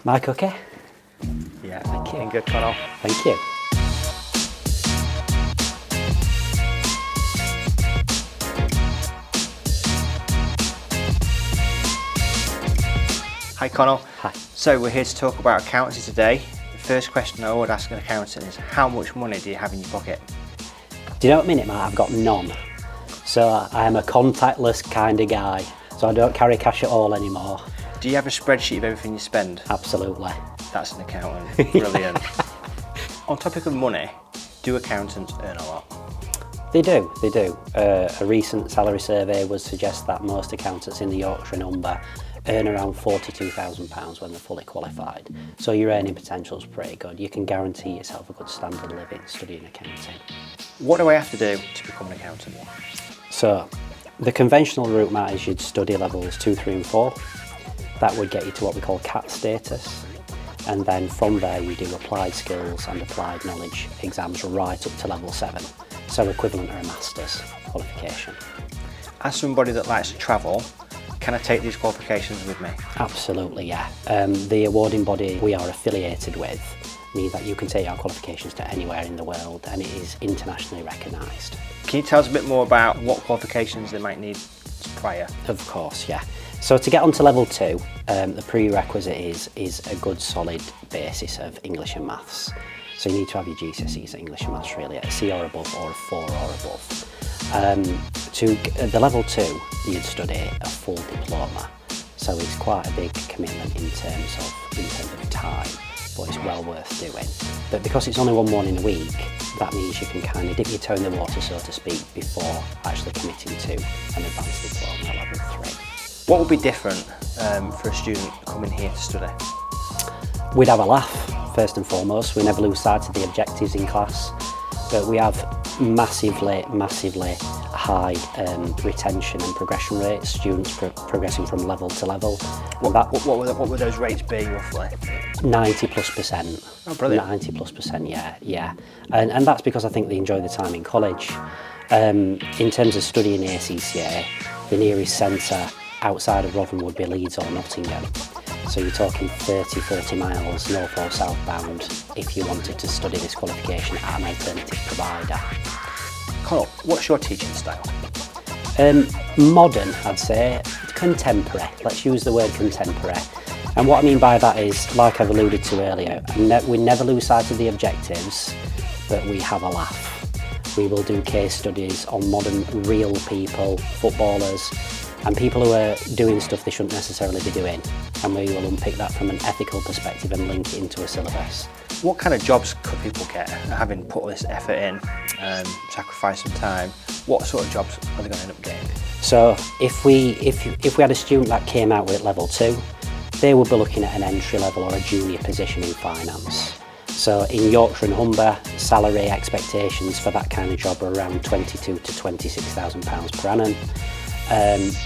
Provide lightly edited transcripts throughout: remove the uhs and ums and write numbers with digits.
Mike, okay? Yeah, Thank you. good, Conal. Thank you. Hi, Conal. Hi. So we're here to talk about accountancy today. The first question I would ask an accountant is, how much money do you have in your pocket? Do you know what, Mate? I've got none. So I am a contactless kind of guy. So I don't carry cash at all anymore. Do you have a spreadsheet of everything you spend? Absolutely. That's an accountant. Brilliant. On topic of money, do accountants earn a lot? They do. A recent salary survey would suggest that most accountants in the Yorkshire and Humber earn around £42,000 when they're fully qualified. So your earning potential is pretty good. You can guarantee yourself a good standard of living studying accounting. What do I have to do to become an accountant? So the conventional route, Matt, is you'd study levels 2, 3 and 4. That would get you to what we call CAT status. And then from there you do applied skills and applied knowledge exams right up to level 7. So equivalent to a master's qualification. As somebody that likes to travel, can I take these qualifications with me? Absolutely, yeah. The awarding body we are affiliated with means that you can take our qualifications to anywhere in the world, and it is internationally recognised. Can you tell us a bit more about what qualifications they might need prior? Of course, yeah. So to get onto level 2, the prerequisite is a good solid basis of English and maths. So you need to have your GCSEs at English and maths really at a C or above or a 4 or above. To the level 2, you'd study a full diploma. So it's quite a big commitment in terms of time, but it's well worth doing. But because it's only one morning a week, that means you can kind of dip your toe in the water, so to speak, before actually committing to an advanced diploma at level 3. What would be different for a student coming here to study? We'd have a laugh, first and foremost. We never lose sight of the objectives in class, but we have massively high retention and progression rates, students progressing from level to level. What would those rates be roughly? 90+%. Oh, brilliant. 90+%, yeah. And that's because I think they enjoy the time in college. In terms of studying ACCA, the nearest centre outside of Rotherham would be Leeds or Nottingham. So you're talking 30-40 miles north or southbound if you wanted to study this qualification at an alternative provider. Conal, what's your teaching style? Modern, I'd say. Contemporary. Let's use the word contemporary. And what I mean by that is, like I've alluded to earlier, we never lose sight of the objectives, but we have a laugh. We will do case studies on modern, real people, footballers, and people who are doing stuff they shouldn't necessarily be doing. And we will unpick that from an ethical perspective and link it into a syllabus. What kind of jobs could people get, having put this effort in, sacrificed some time? What sort of jobs are they going to end up getting? So if we had a student that came out with level 2, they would be looking at an entry level or a junior position in finance. So in Yorkshire and Humber, salary expectations for that kind of job are around £22,000 to £26,000 per annum.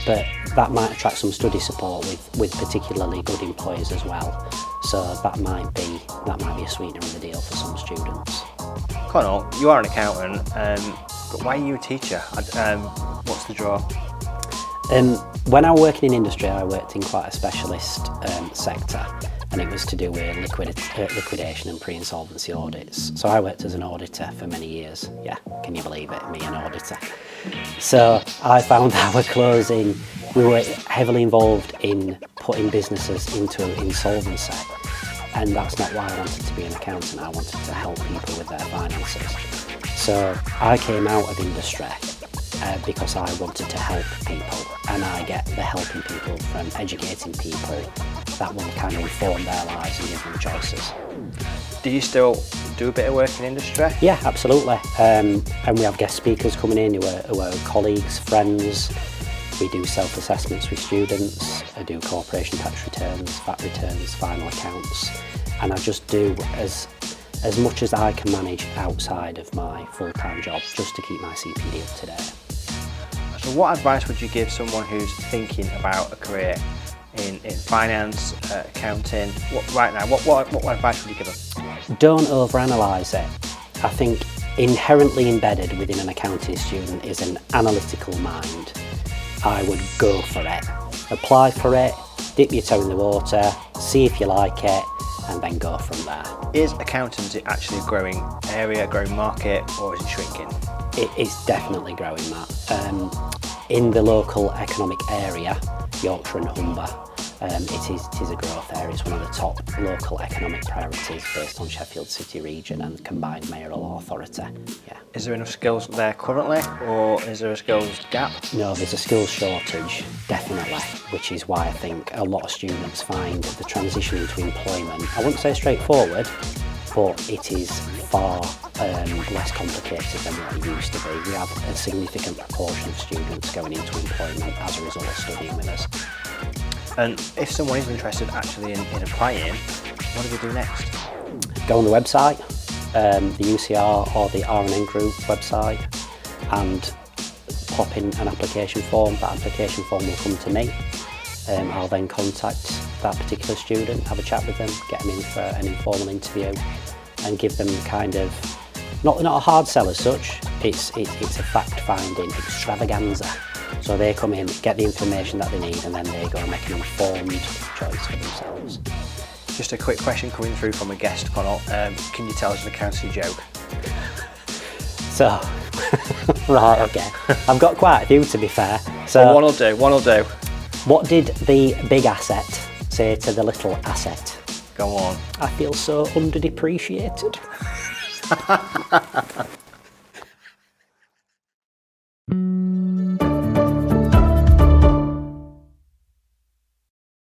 But that might attract some study support with particularly good employers as well. So that might be a sweetener in the deal for some students. Conal, you are an accountant, but why are you a teacher? What's the draw? When I was working in industry, I worked in quite a specialist sector, and it was to do with liquidation and pre-insolvency audits. So I worked as an auditor for many years. Yeah, can you believe it? Me, an auditor. So I found we were heavily involved in putting businesses into insolvency, and that's not why I wanted to be an accountant. I wanted to help people with their finances. So I came out of industry because I wanted to help people, and I get the helping people from educating people that will kind of inform their lives and give them choices. Do you still do a bit of work in industry? Yeah, absolutely. And we have guest speakers coming in who are colleagues, friends. We do self-assessments with students. I do corporation tax returns, VAT returns, final accounts, and I just do as much as I can manage outside of my full-time job just to keep my CPD up to date. So what advice would you give someone who's thinking about a career in finance, accounting? What advice would you give them? Don't overanalyse it. I think inherently embedded within an accounting student is an analytical mind. I would go for it. Apply for it, dip your toe in the water, see if you like it, and then go from there. Is accountancy actually a growing area, a growing market, or is it shrinking? It's definitely growing, that. In the local economic area, Yorkshire and Humber, it is a growth area. It's one of the top local economic priorities based on Sheffield City region and combined mayoral authority. Yeah. Is there enough skills there currently, or is there a skills gap? No, there's a skills shortage, definitely, which is why I think a lot of students find the transition into employment, I wouldn't say straightforward, but it is far less complicated than what it used to be. We have a significant proportion of students going into employment as a result of studying with us. And if someone is interested actually in applying, what do they do next? Go on the website, the UCR or the R&N Group website, and pop in an application form. That application form will come to me. I'll then contact that particular student, have a chat with them, get them in for an informal interview, and give them kind of, not a hard sell as such, it's a fact-finding extravaganza. So they come in, get the information that they need, and then they go and make an informed choice for themselves. Just a quick question coming through from a guest, Conal. Can you tell us an accountancy joke? So, right, okay. I've got quite a few, to be fair. So well, one will do. What did the big asset say to the little asset? Go on. I feel so underdepreciated.